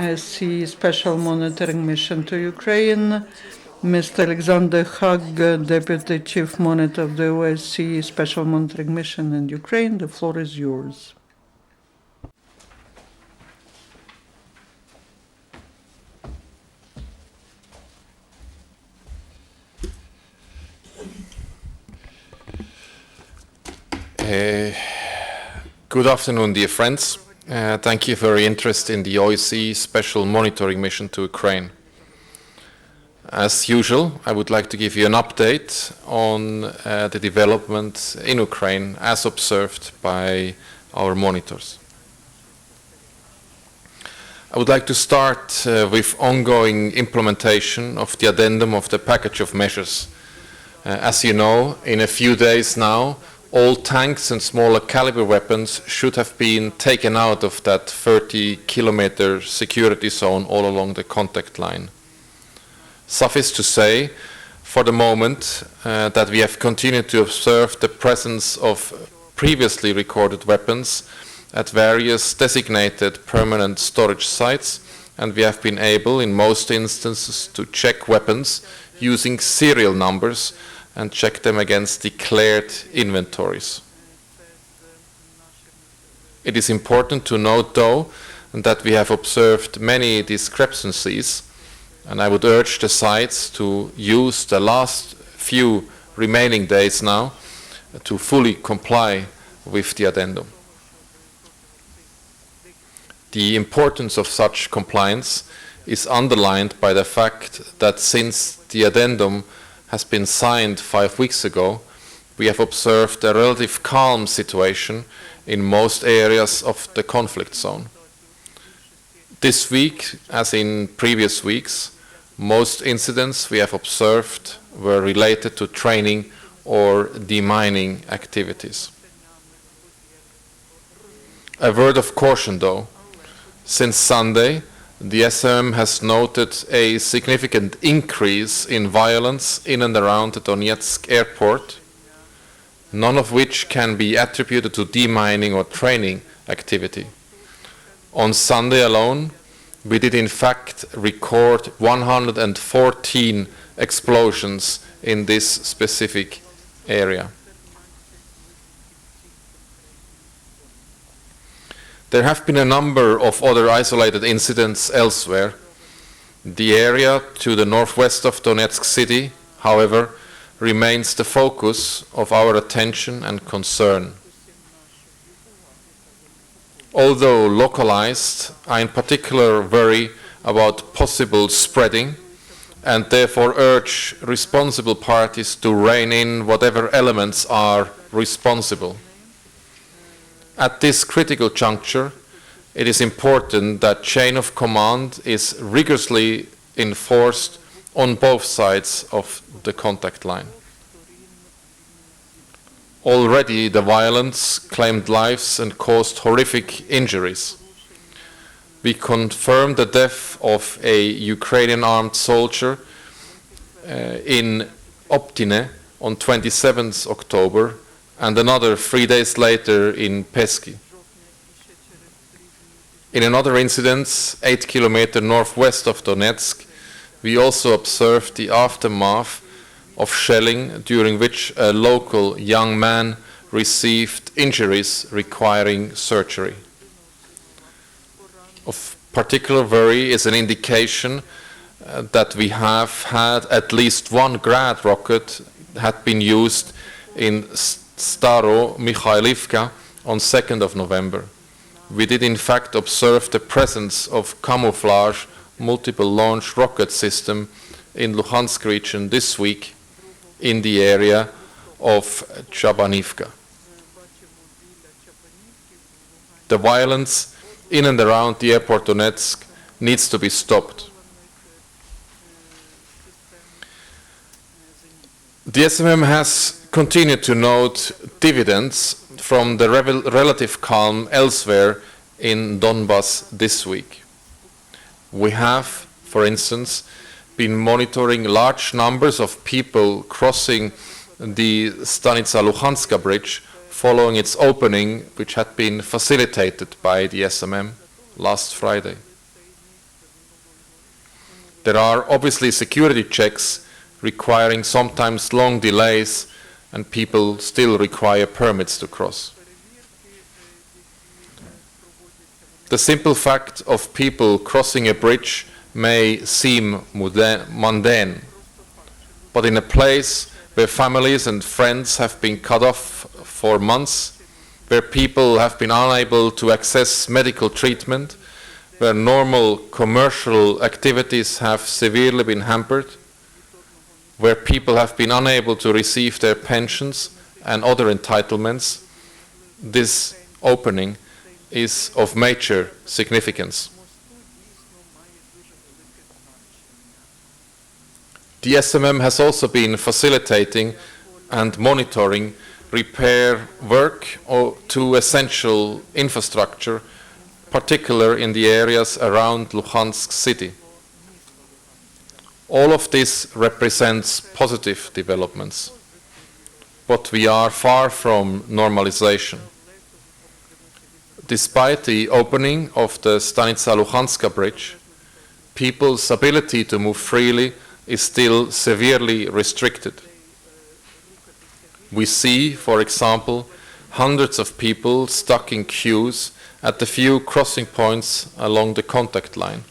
OSCE Special Monitoring Mission to Ukraine. Mr. Alexander Hag, Deputy Chief Monitor of the OSCE Special Monitoring Mission in Ukraine, the floor is yours. Good afternoon, dear friends. Thank you for your interest in the OSCE Special Monitoring Mission to Ukraine. As usual, I would like to give you an update on the development in Ukraine as observed by our monitors. I would like to start with ongoing implementation of the addendum of the package of measures. As you know, in a few days now, all tanks and smaller caliber weapons should have been taken out of that 30-kilometer security zone all along the contact line. Suffice to say, for the moment, that we have continued to observe the presence of previously recorded weapons at various designated permanent storage sites, and we have been able, in most instances, to check weapons using serial numbers and check them against declared inventories. It is important to note, though, that we have observed many discrepancies, and I would urge the sites to use the last few remaining days now to fully comply with the addendum. The importance of such compliance is underlined by the fact that since the addendum has been signed 5 weeks ago, we have observed a relative calm situation in most areas of the conflict zone. This week, as in previous weeks, most incidents we have observed were related to training or demining activities. A word of caution though, since Sunday, the SMM has noted a significant increase in violence in and around the Donetsk airport, none of which can be attributed to demining or training activity. On Sunday alone, we did in fact record 114 explosions in this specific area. There have been a number of other isolated incidents elsewhere. The area to the northwest of Donetsk city, however, remains the focus of our attention and concern. Although localized, I in particular worry about possible spreading and therefore urge responsible parties to rein in whatever elements are responsible. At this critical juncture, it is important that chain of command is rigorously enforced on both sides of the contact line. Already the violence claimed lives and caused horrific injuries. We confirmed the death of a Ukrainian armed soldier in Optine on 27th October and another 3 days later in Pesky. In another incident, 8 kilometers northwest of Donetsk, we also observed the aftermath of shelling, during which a local young man received injuries requiring surgery. Of particular worry is an indication that we have had at least one Grad rocket had been used in Staro Mikhailivka on 2nd of November. We did in fact observe the presence of camouflage multiple launch rocket system in Luhansk region this week in the area of Chabanivka. The violence in and around the airport Donetsk needs to be stopped. The SMM has continued to note dividends from the relative calm elsewhere in Donbas this week. We have, for instance, been monitoring large numbers of people crossing the Stanica Luhanska bridge following its opening, which had been facilitated by the SMM last Friday. There are obviously security checks requiring sometimes long delays, and people still require permits to cross. The simple fact of people crossing a bridge may seem mundane, but in a place where families and friends have been cut off for months, where people have been unable to access medical treatment, where normal commercial activities have severely been hampered, where people have been unable to receive their pensions and other entitlements, this opening is of major significance. The SMM has also been facilitating and monitoring repair work to essential infrastructure, particularly in the areas around Luhansk city. All of this represents positive developments, but we are far from normalization. Despite the opening of the Stanica Luhanska bridge, people's ability to move freely is still severely restricted. We see, for example, hundreds of people stuck in queues at the few crossing points along the contact line.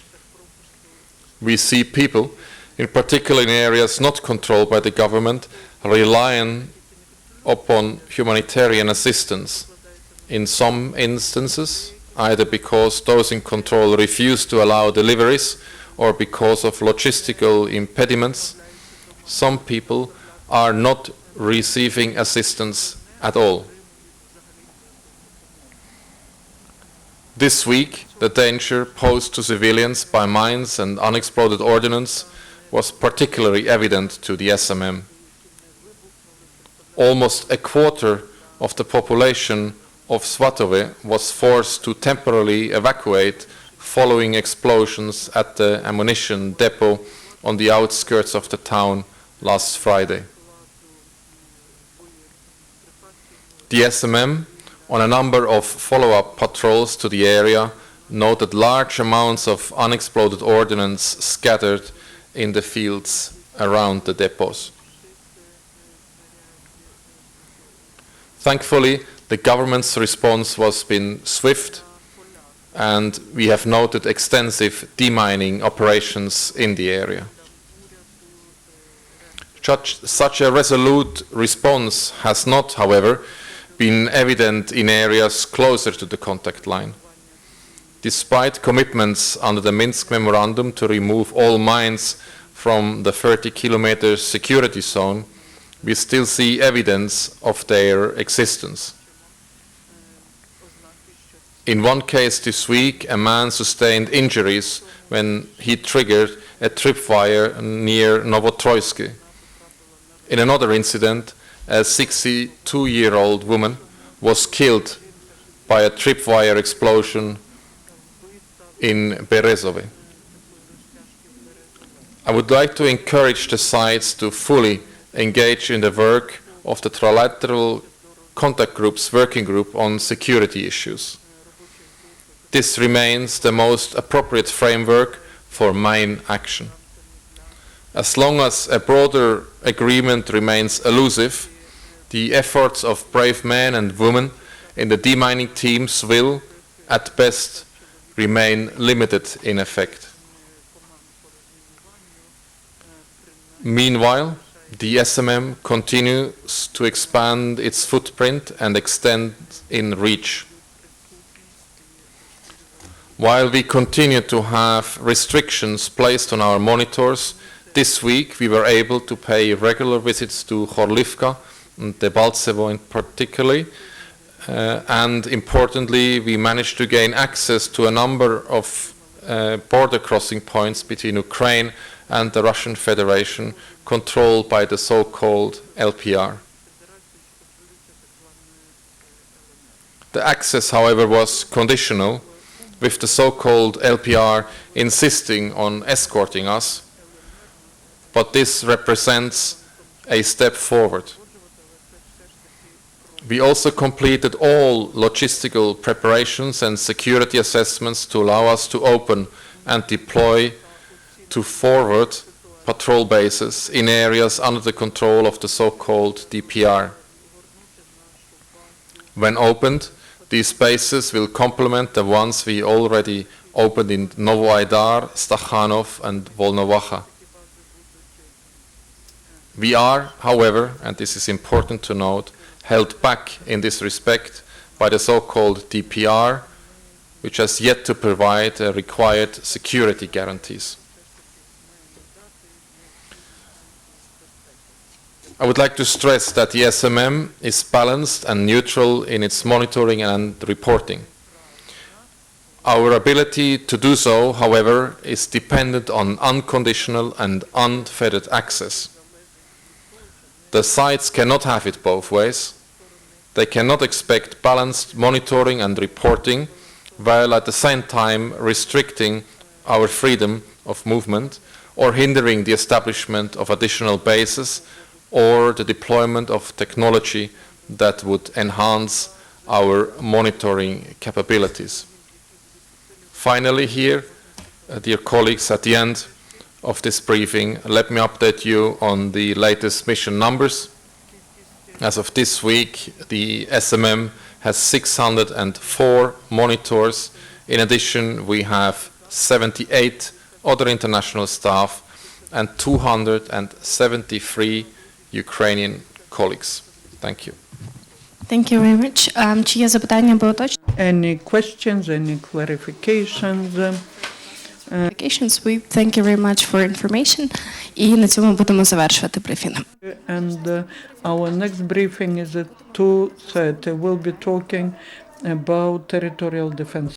We see people, in particular in areas not controlled by the government, relying upon humanitarian assistance. In some instances, either because those in control refuse to allow deliveries or because of logistical impediments, some people are not receiving assistance at all. This week, the danger posed to civilians by mines and unexploded ordnance was particularly evident to the SMM. Almost a quarter of the population of Svatove was forced to temporarily evacuate following explosions at the ammunition depot on the outskirts of the town last Friday. The SMM, on a number of follow-up patrols to the area, noted large amounts of unexploded ordnance scattered in the fields around the depots. Thankfully, the government's response was been swift, and we have noted extensive demining operations in the area. Such a resolute response has not, however, been evident in areas closer to the contact line. Despite commitments under the Minsk Memorandum to remove all mines from the 30-kilometer security zone, we still see evidence of their existence. In one case this week, a man sustained injuries when he triggered a tripwire near Novotroitsky. In another incident, a 62-year-old woman was killed by a tripwire explosion in Berezove. I would like to encourage the sides to fully engage in the work of the Trilateral Contact Group's working group on security issues. This remains the most appropriate framework for mine action. As long as a broader agreement remains elusive, the efforts of brave men and women in the demining teams will, at best, remain limited in effect. Meanwhile, the SMM continues to expand its footprint and extend in reach. While we continue to have restrictions placed on our monitors, this week we were able to pay regular visits to Horlivka and Debaltsevo in particular, and importantly we managed to gain access to a number of border crossing points between Ukraine and the Russian Federation, controlled by the so-called LPR. The access, however, was conditional, with the so-called LPR insisting on escorting us, but this represents a step forward. We also completed all logistical preparations and security assessments to allow us to open and deploy to forward patrol bases in areas under the control of the so-called DPR. When opened, these bases will complement the ones we already opened in Novo Aidar, Stakhanov and Volnovakha. We are, however, and this is important to note, held back in this respect by the so-called DPR, which has yet to provide required security guarantees. I would like to stress that the SMM is balanced and neutral in its monitoring and reporting. Our ability to do so, however, is dependent on unconditional and unfettered access. The sites cannot have it both ways. They cannot expect balanced monitoring and reporting while at the same time restricting our freedom of movement or hindering the establishment of additional bases or the deployment of technology that would enhance our monitoring capabilities. Finally here, dear colleagues, at the end of this briefing, let me update you on the latest mission numbers. As of this week, the SMM has 604 monitors. In addition, we have 78 other international staff and 273 Ukrainian colleagues. Thank you. Thank you very much. Чи є запитання або уточнення? Any questions, any clarifications? We thank you very much for information. І на цьому будемо завершувати брифінг. And our next briefing is at 2:30. We'll be talking about territorial defense.